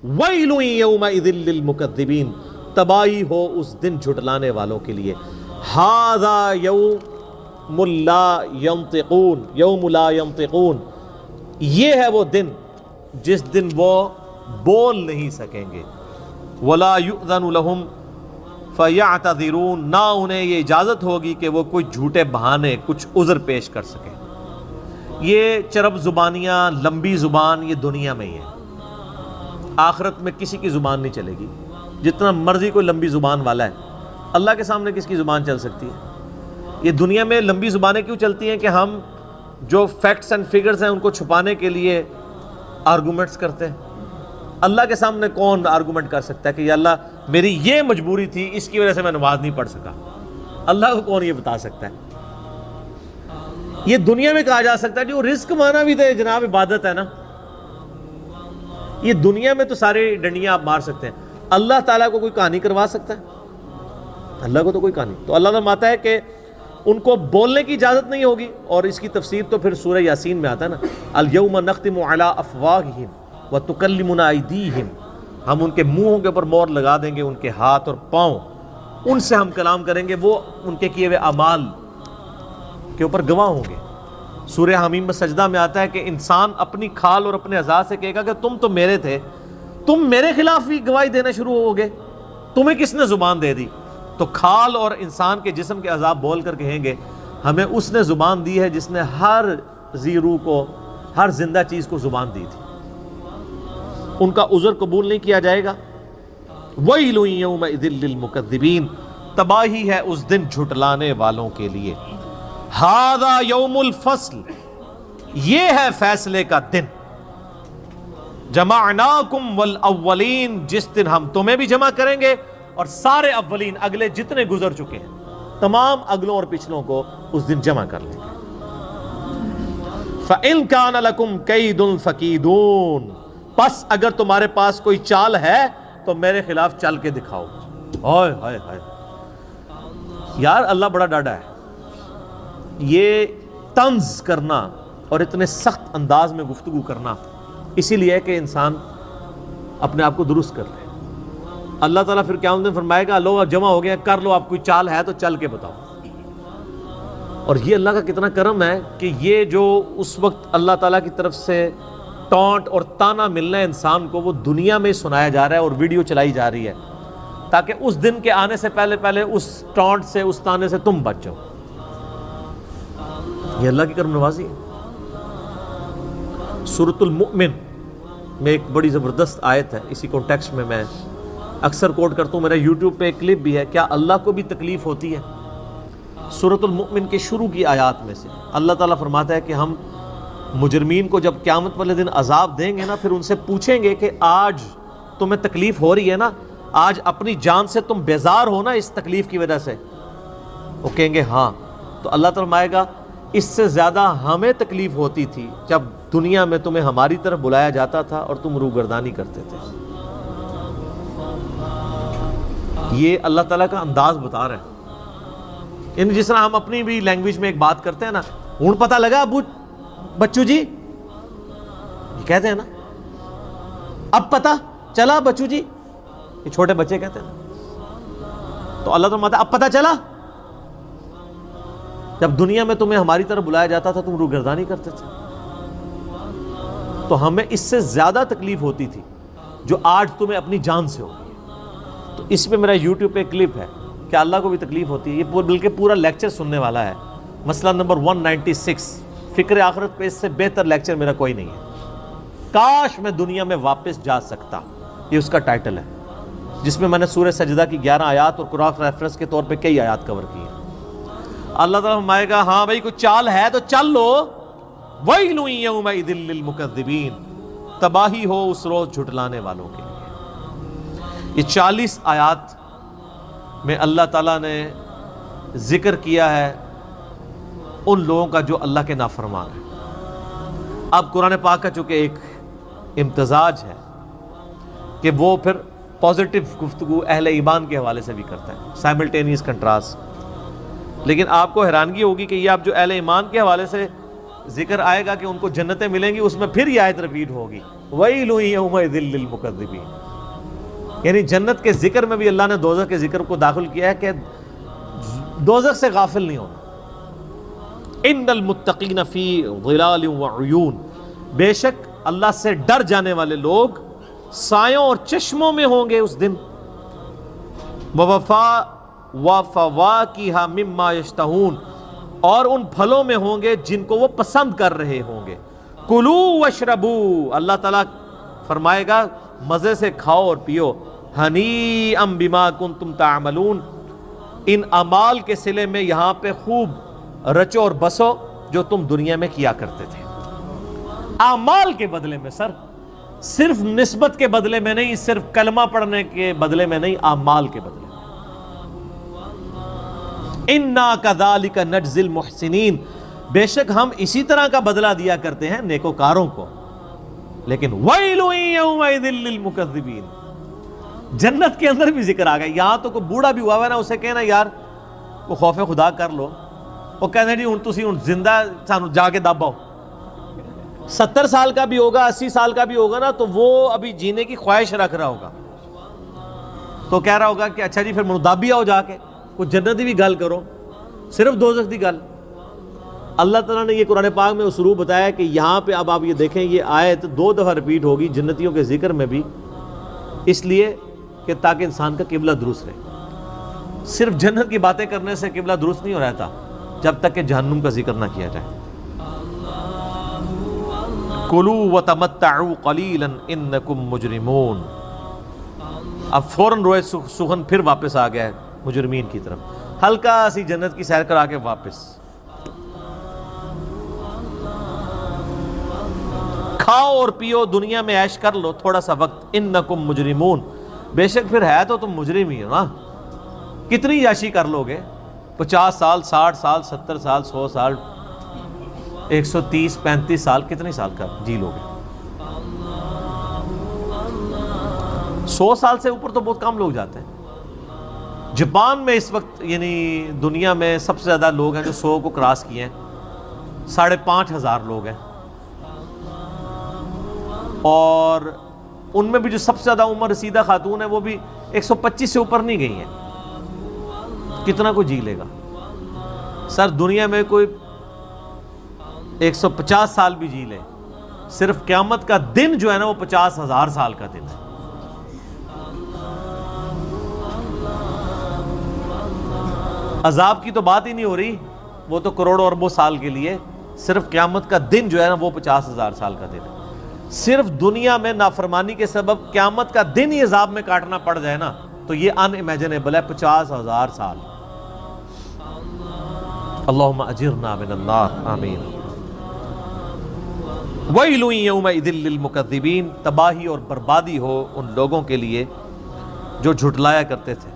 Well یومئذ للمکذبین، تباہی ہو اس دن جھٹلانے والوں کے لیے. ھذا یوم لا ینطقون، یوم لا ینطقون، یہ ہے وہ دن جس دن وہ بول نہیں سکیں گے. ولا یؤذن لہم فیعتذرون، نہ انہیں یہ اجازت ہوگی کہ وہ کوئی جھوٹے بہانے، کچھ عذر پیش کر سکیں. یہ چرب زبانیاں، لمبی زبان، یہ دنیا میں ہی ہے. آخرت میں کسی کی زبان نہیں چلے گی. جتنا مرضی کوئی لمبی زبان والا ہے، اللہ کے سامنے کس کی زبان چل سکتی ہے؟ یہ دنیا میں لمبی زبانیں کیوں چلتی ہیں کہ ہم جو فیکٹس اینڈ فگرز ہیں ان کو چھپانے کے لیے آرگومنٹس کرتے ہیں. اللہ کے سامنے کون آرگومنٹ کر سکتا ہے کہ یا اللہ میری یہ مجبوری تھی، اس کی وجہ سے میں نماز نہیں پڑھ سکا؟ اللہ کو کون یہ بتا سکتا ہے؟ یہ دنیا میں کہا جا سکتا ہے جو رزق مانا بھی دے جناب عبادت ہے نا. یہ دنیا میں تو سارے ڈنڈیاں آپ مار سکتے ہیں، اللہ تعالیٰ کو کوئی کہانی کروا سکتا ہے؟ اللہ کو تو کوئی کہانی. تو اللہ فرماتا ہے کہ ان کو بولنے کی اجازت نہیں ہوگی. اور اس کی تفسیر تو پھر سورہ یاسین میں آتا ہے نا، الیوم نختم علی افواہہم وتکلمنا ایدیہم، ہم ان کے منہوں کے اوپر مہر لگا دیں گے، ان کے ہاتھ اور پاؤں، ان سے ہم کلام کریں گے، وہ ان کے کیے ہوئے اعمال کے اوپر گواہ ہوں گے. سورہ حمیم میں سجدہ میں آتا ہے کہ انسان اپنی کھال اور اپنے اعضاء سے کہے گا کہ تم تو میرے تھے، تم میرے خلاف ہی گواہی دینا شروع ہو گے، تمہیں کس نے زبان دے دی؟ تو کھال اور انسان کے جسم کے اعضاء بول کر کہیں گے ہمیں اس نے زبان دی ہے جس نے ہر ذی روح کو، ہر زندہ چیز کو زبان دی تھی. ان کا عذر قبول نہیں کیا جائے گا. ویل یومئذ للمکذبین، تباہی ہے اس دن جھٹلانے والوں کے لیے. ھذا یوم الفصل، یہ ہے فیصلے کا دن. جمعناکم والاولین، جس دن ہم تمہیں بھی جمع کریں گے اور سارے اولین، اگلے جتنے گزر چکے ہیں تمام اگلوں اور پچھلوں کو اس دن جمع کر لیں گے. فَإِن كَانَ لَكُمْ كَيْدٌ فَكِيدُونَ، پس اگر تمہارے پاس کوئی چال ہے تو میرے خلاف چل کے دکھاؤ. ہائے ہائے ہائے یار، اللہ بڑا ڈاڈا ہے. یہ طنز کرنا اور اتنے سخت انداز میں گفتگو کرنا اسی لیے کہ انسان اپنے آپ کو درست کر لے. اللہ تعالیٰ پھر قیامت میں فرمائے گا لو جمع ہو گیا، کر لو، آپ کوئی چال ہے تو چل کے بتاؤ. اور یہ اللہ کا کتنا کرم ہے کہ یہ جو اس وقت اللہ تعالیٰ کی طرف سے ٹونٹ اور تانا ملنا ہے انسان کو، وہ دنیا میں سنایا جا رہا ہے اور ویڈیو چلائی جا رہی ہے تاکہ اس دن کے آنے سے پہلے اس ٹونٹ سے، اس تانے سے تم بچ جاؤ. یہ اللہ کی کرم نوازی ہے. سورۃ المؤمن میں ایک بڑی زبردست آیت ہے، اسی کانٹیکسٹ میں میں اکثر کوٹ کرتا ہوں، میرا یوٹیوب پہ ایک کلپ بھی ہے، کیا اللہ کو بھی تکلیف ہوتی ہے؟ سورۃ المؤمن کے شروع کی آیات میں سے اللہ تعالیٰ فرماتا ہے کہ ہم مجرمین کو جب قیامت والے دن عذاب دیں گے نا، پھر ان سے پوچھیں گے کہ آج تمہیں تکلیف ہو رہی ہے نا، آج اپنی جان سے تم بیزار ہو نا اس تکلیف کی وجہ سے؟ وہ کہیں گے ہاں. تو اللہ تعالیٰ فرمائے گا اس سے زیادہ ہمیں تکلیف ہوتی تھی جب دنیا میں تمہیں ہماری طرف بلایا جاتا تھا اور تم روگردانی کرتے تھے. یہ اللہ تعالیٰ کا انداز بتا رہے ہیں. یعنی جس طرح ہم اپنی بھی لینگویج میں ایک بات کرتے ہیں نا، ہوں پتہ لگا ابو بچو جی، یہ کہتے ہیں نا، اب پتہ چلا بچو جی، یہ چھوٹے بچے کہتے ہیں. تو اللہ تعالیٰ اب پتہ چلا، جب دنیا میں تمہیں ہماری طرف بلایا جاتا تھا تم روگردانی کرتے تھے. تو ہمیں اس سے زیادہ تکلیف ہوتی تھی جو آج تمہیں اپنی جان سے ہو گئی. تو اس پہ میرا یوٹیوب پہ کلپ ہے کہ اللہ کو بھی تکلیف ہوتی ہے. یہ بلکہ پورا لیکچر سننے والا ہے، مسئلہ نمبر 196. فکر آخرت پہ اس سے بہتر لیکچر میرا کوئی نہیں ہے. کاش میں دنیا میں واپس جا سکتا، یہ اس کا ٹائٹل ہے، جس میں میں نے سورہ سجدہ کی 11 آیات اور قرآن ریفرنس کے طور پہ کئی آیات کور کی ہیں. اللہ تعالیٰ فرمائے گا ہاں بھائی کوئی چال ہے تو چل لو. ویل یومئذ للمکذبین، تباہی ہو اس روز جھٹلانے والوں کے لیے. یہ 40 آیات میں اللہ تعالیٰ نے ذکر کیا ہے ان لوگوں کا جو اللہ کے نافرمان ہیں. اب قرآن پاک کا چونکہ ایک امتزاج ہے کہ وہ پھر پازیٹیو گفتگو اہل ایمان کے حوالے سے بھی کرتا ہے، سائملٹینیس کنٹراسٹ. لیکن آپ کو حیرانگی ہوگی کہ یہ اب جو اہل ایمان کے حوالے سے ذکر آئے گا کہ ان کو جنتیں ملیں گی، اس میں پھر یہ آیت ریپیٹ ہوگی وَيْلٌ يَوْمَئِذٍ لِّلْمُكَذِّبِينَ، یعنی جنت کے ذکر میں بھی اللہ نے دوزخ کے ذکر کو داخل کیا ہے کہ دوزخ سے غافل نہیں ہونا. ان المتقین فی ظلال وعیون، بے شک اللہ سے ڈر جانے والے لوگ سایوں اور چشموں میں ہوں گے اس دن. وفواکہ مما یشتہون، اور ان پھلوں میں ہوں گے جن کو وہ پسند کر رہے ہوں گے. کلو واشربو، اللہ تعالیٰ فرمائے گا مزے سے کھاؤ اور پیو. ہنیئا بما کنتم تعملون، ان اعمال کے صلے میں یہاں پہ خوب رچو اور بسو جو تم دنیا میں کیا کرتے تھے. اعمال کے بدلے میں سر، صرف نسبت کے بدلے میں نہیں، صرف کلمہ پڑھنے کے بدلے میں نہیں، اعمال کے بدلے میں. اِنَّا كَذَلِكَ نَجْزِي الْمُحْسِنِينَ، بے شک ہم اسی طرح کا بدلہ دیا کرتے ہیں نیکوکاروں کو. لیکن وَيْلٌ يَوْمَئِذٍ لِّلْمُكَذِّبِينَ، جنت کے اندر بھی ذکر آ گیا. یہاں تو کوئی بوڑھا بھی ہوا ہے نا، اسے کہنا یار وہ خوف خدا کر لو، وہ کہنا جی ہن تسی ہن زندہ سانو جا کے دب آؤ. 70 سال کا بھی ہوگا، 80 سال کا بھی ہوگا نا، تو وہ ابھی جینے کی خواہش رکھ رہا ہوگا، تو کہہ رہا ہوگا کہ اچھا جی پھر منو دب بھی آؤ جا کے، کوئی جنتی بھی گل کرو، صرف دوزخ دی گل. اللہ تعالیٰ نے یہ قرآن پاک میں اسلوب بتایا کہ یہاں پہ اب آپ یہ دیکھیں، یہ آیت 2 دفعہ ریپیٹ ہوگی جنتیوں کے ذکر میں بھی، اس لیے کہ تاکہ انسان کا قبلہ درست رہے. صرف جنت کی باتیں کرنے سے قبلہ درست نہیں ہو رہتا جب تک کہ جہنم کا ذکر نہ کیا جائے. کلوا وتمتعوا قلیلا انکم مجرمون. اب فوراً روئے سخن پھر واپس آ گیا ہے مجرمین کی طرف، ہلکا سی جنت کی سیر کرا کے واپس. کھاؤ اور پیو، دنیا میں عیش کر لو تھوڑا سا وقت. انکم مجرمون، بے شک پھر ہے تو تم مجرم ہی ہو نا. کتنی عیاشی کر لو گے؟ 50 سال، 60 سال، 70 سال، 100 سال، 130 35 سال، کتنی سال کا جی لو گے؟ 100 سال سے اوپر تو بہت کم لوگ جاتے ہیں. جاپان میں اس وقت یعنی دنیا میں سب سے زیادہ لوگ ہیں جو 100 کو کراس کیے ہیں، 5,500 لوگ ہیں. اور ان میں بھی جو سب سے زیادہ عمر رسیدہ خاتون ہے وہ بھی 125 سے اوپر نہیں گئی ہیں. کتنا کوئی جی لے گا سر؟ دنیا میں کوئی 150 سال بھی جی لے، صرف قیامت کا دن جو ہے نا وہ 50,000 سال کا دن ہے. عذاب کی تو بات ہی نہیں ہو رہی، وہ تو کروڑوں اربوں سال کے لیے. صرف قیامت کا دن جو ہے نا وہ 50,000 سال کا دن ہے. صرف دنیا میں نافرمانی کے سبب قیامت کا دن ہی عذاب میں کاٹنا پڑ جائے نا تو یہ ان امیجنیبل ہے. 50,000 سال. اللہم اجرنا من النار، آمین. ویل یومئذ للمکذبین، تباہی اور بربادی ہو ان لوگوں کے لیے جو جھٹلایا کرتے تھے.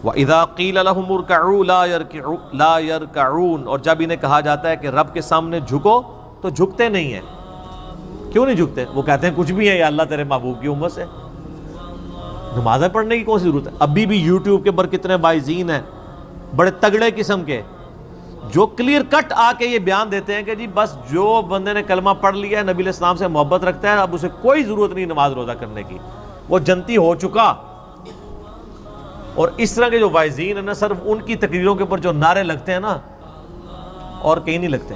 وَإِذَا قِيلَ لَهُمُ ارْكَعُوا لَا يَرْكَعُونَ، اور جب انہیں کہا جاتا ہے کہ رب کے سامنے جھکو تو جھکتے نہیں ہیں. کیوں نہیں جھکتے؟ وہ کہتے ہیں کچھ بھی ہے یا اللہ تیرے محبوب کی امت سے، نمازیں پڑھنے کی کون سی ضرورت ہے؟ ابھی بھی یوٹیوب کے اوپر کتنے باعثین ہیں بڑے تگڑے قسم کے جو کلیئر کٹ آ کے یہ بیان دیتے ہیں کہ جی بس جو بندے نے کلمہ پڑھ لیا ہے، نبی علیہ السلام سے محبت رکھتا ہے، اب اسے کوئی ضرورت نہیں نماز روزہ کرنے کی، وہ جنتی ہو چکا. اور اس طرح کے جو واعظین ہیں نا، صرف ان کی تقریروں کے اوپر جو نعرے لگتے ہیں نا، اور کہیں نہیں لگتے،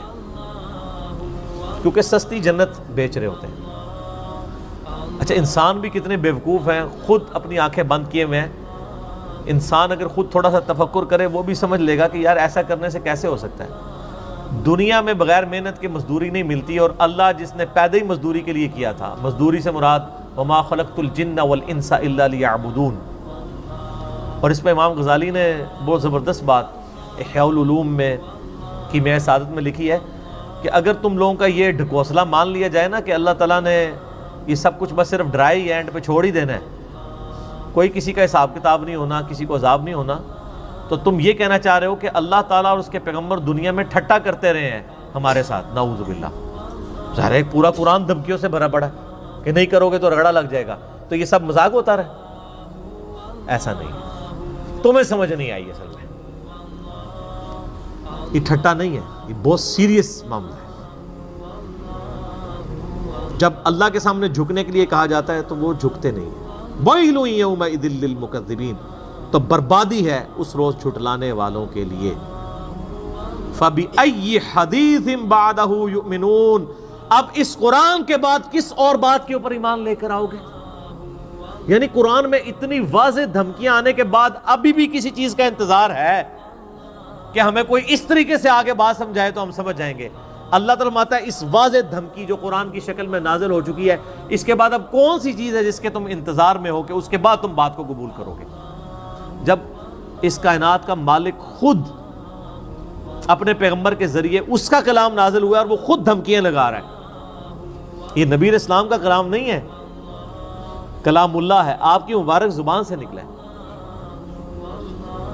کیونکہ سستی جنت بیچ رہے ہوتے ہیں. اچھا انسان بھی کتنے بیوقوف ہیں، خود اپنی آنکھیں بند کیے ہوئے ہیں. انسان اگر خود تھوڑا سا تفکر کرے وہ بھی سمجھ لے گا کہ یار ایسا کرنے سے کیسے ہو سکتا ہے. دنیا میں بغیر محنت کے مزدوری نہیں ملتی، اور اللہ جس نے پیدا ہی مزدوری کے لیے کیا تھا، مزدوری سے مراد وما خلقت الجن والانس الا لیعبدون. اور اس پہ امام غزالی نے بہت زبردست بات احیاء العلوم میں کی میں سعادت میں لکھی ہے کہ اگر تم لوگوں کا یہ ڈھکوسلا مان لیا جائے نا کہ اللہ تعالیٰ نے یہ سب کچھ بس صرف ڈرائی اینڈ پہ چھوڑ ہی دینا ہے، کوئی کسی کا حساب کتاب نہیں ہونا، کسی کو عذاب نہیں ہونا، تو تم یہ کہنا چاہ رہے ہو کہ اللہ تعالیٰ اور اس کے پیغمبر دنیا میں ٹھٹا کرتے رہے ہیں ہمارے ساتھ، نعوذ باللہ. ظاہر ہے پورا قرآن دھمکیوں سے بھرا پڑا ہے کہ نہیں کرو گے تو رگڑا لگ جائے گا، تو یہ سب مذاق ہوتا رہے؟ ایسا نہیں. تمہیں سمجھ نہیں آئی اصل میں، یہ ٹھٹا نہیں ہے، یہ بہت سیریس معاملہ ہے. جب اللہ کے سامنے جھکنے کے لیے کہا جاتا ہے تو وہ جھکتے نہیں ہیں۔ وَيْلٌ يَوْمَئِذٍ لِّلْمُكَذِّبِينَ، تو بربادی ہے اس روز جھٹلانے والوں کے لیے۔ فَبِأَيِّ حَدِيثٍ بَعْدَهُ يُؤْمِنُونَ، اب اس قرآن کے بعد کس اور بات کے اوپر ایمان لے کر آؤ گے؟ یعنی قرآن میں اتنی واضح دھمکیاں آنے کے بعد ابھی بھی کسی چیز کا انتظار ہے کہ ہمیں کوئی اس طریقے سے آگے بات سمجھائے تو ہم سمجھ جائیں گے۔ اللہ تعالیٰ فرماتا ہے اس واضح دھمکی جو قرآن کی شکل میں نازل ہو چکی ہے، اس کے بعد اب کون سی چیز ہے جس کے تم انتظار میں ہو کہ اس کے بعد تم بات کو قبول کرو گے؟ جب اس کائنات کا مالک خود اپنے پیغمبر کے ذریعے اس کا کلام نازل ہوا ہے اور وہ خود دھمکیاں لگا رہا ہے۔ یہ نبی علیہ السلام کا کلام نہیں ہے، کلام اللہ ہے، آپ کی مبارک زبان سے نکلا ہے۔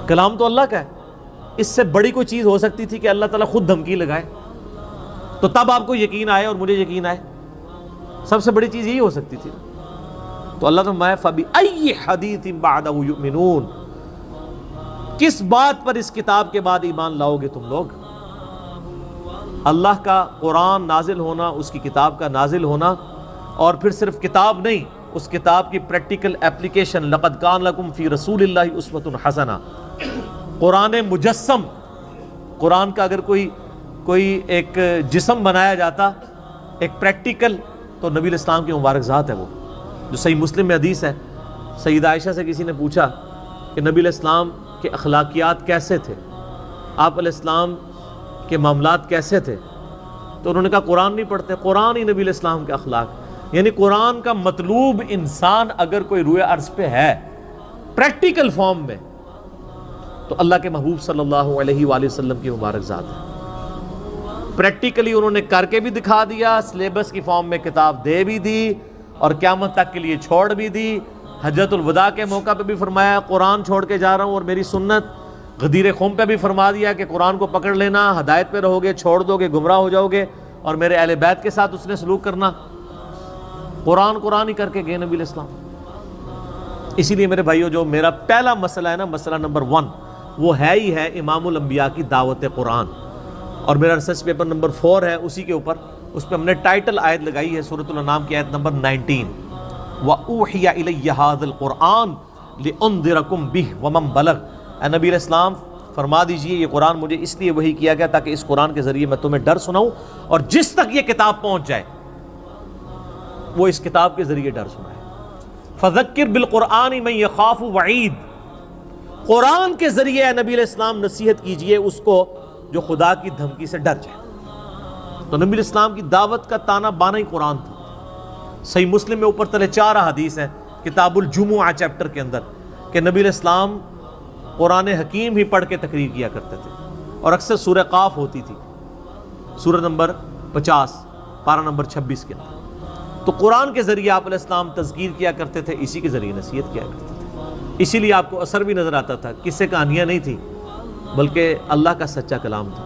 کلام تو اللہ کا ہے، اس سے بڑی کوئی چیز ہو سکتی تھی کہ اللہ تعالیٰ خود دھمکی لگائے تو تب آپ کو یقین آئے اور مجھے یقین آئے؟ سب سے بڑی چیز یہی ہو سکتی تھی۔ تو اللہ تعالیٰ فَبِأَيِّ حَدِيثٍ بَعْدَهُ يُؤْمِنُونَ، کس بات پر اس کتاب کے بعد ایمان لاؤ گے تم لوگ؟ اللہ کا قرآن نازل ہونا، اس کی کتاب کا نازل ہونا، اور پھر صرف کتاب نہیں، اس کتاب کی پریکٹیکل اپلیکیشن۔ لَقَدْ كَانَ لَكُمْ فِي رَسُولِ اللَّهِ أُسْوَةٌ حَسَنَةٌ، قرآن مجسم، قرآن کا اگر کوئی ایک جسم بنایا جاتا، ایک پریکٹیکل، تو نبی علیہ السلام کی مبارک ذات ہے وہ، جو صحیح مسلم میں حدیث ہے۔ سیدہ عائشہ سے کسی نے پوچھا کہ نبی علیہ السلام کے اخلاقیات کیسے تھے، آپ علیہ السلام کے معاملات کیسے تھے؟ تو انہوں نے کہا قرآن نہیں پڑھتے، قرآن ہی نبی علیہ السلام کے اخلاق۔ یعنی قرآن کا مطلوب انسان اگر کوئی روئے عرض پہ ہے پریکٹیکل فارم میں، تو اللہ کے محبوب صلی اللہ علیہ وآلہ وسلم کی مبارک ذات ہے۔ پریکٹیکلی انہوں نے کر کے بھی دکھا دیا، سلیبس کی فارم میں کتاب دے بھی دی، اور قیامت تک کے لیے چھوڑ بھی دی۔ حجۃ الوداع کے موقع پہ بھی فرمایا قرآن چھوڑ کے جا رہا ہوں اور میری سنت۔ غدیر خم پہ بھی فرما دیا کہ قرآن کو پکڑ لینا، ہدایت پہ رہو گے، چھوڑ دو گے گمراہ ہو جاؤ گے، اور میرے اہل بیت کے ساتھ اس نے سلوک کرنا۔ قرآن ہی کر کے گئے نبی علیہ السلام۔ اسی لیے میرے بھائیو، جو میرا پہلا مسئلہ ہے نا، مسئلہ نمبر 1، وہ ہے ہی ہے امام الانبیاء کی دعوت قرآن، اور میرا ریسرچ پیپر نمبر 4 ہے اسی کے اوپر، اس پہ ہم نے ٹائٹل آیت لگائی ہے سورۃ الانعام کی آیت نمبر 19، وَأُوحِيَ إِلَيَّ هَذَا الْقُرْآنُ لِأُنذِرَكُمْ بِهِ وَمَنْ بَلَغَ۔ اے نبی علیہ السلام فرما دیجئے یہ قرآن مجھے اس لیے وحی کیا گیا تاکہ اس قرآن کے ذریعے میں تمہیں ڈر سناؤں، اور جس تک یہ کتاب پہنچ جائے وہ اس کتاب کے ذریعے ڈر سنائے۔ فَذَكِّرْ بِالْقُرْآنِ مَنْ يَخَافُ وَعِيدٍ، قرآن کے ذریعے اے نبی علیہ السلام نصیحت کیجئے اس کو جو خدا کی دھمکی سے ڈر جائے۔ تو نبی علیہ السلام کی دعوت کا تانا بانا ہی قرآن تھا۔ صحیح مسلم میں اوپر تلے 4 حدیث ہیں کتاب الجمعہ چیپٹر کے اندر کہ نبی علیہ السلام قرآن حکیم ہی پڑھ کے تقریر کیا کرتے تھے، اور اکثر سورہ قاف ہوتی تھی، سورہ نمبر 50 پارہ نمبر 26 کے اندر۔ تو قرآن کے ذریعے آپ علیہ السلام تذکیر کیا کرتے تھے، اسی کے ذریعے نصیحت کیا کرتے تھے۔ اسی لیے آپ کو اثر بھی نظر آتا تھا، کس سے کہانیاں نہیں تھی بلکہ اللہ کا سچا کلام تھا۔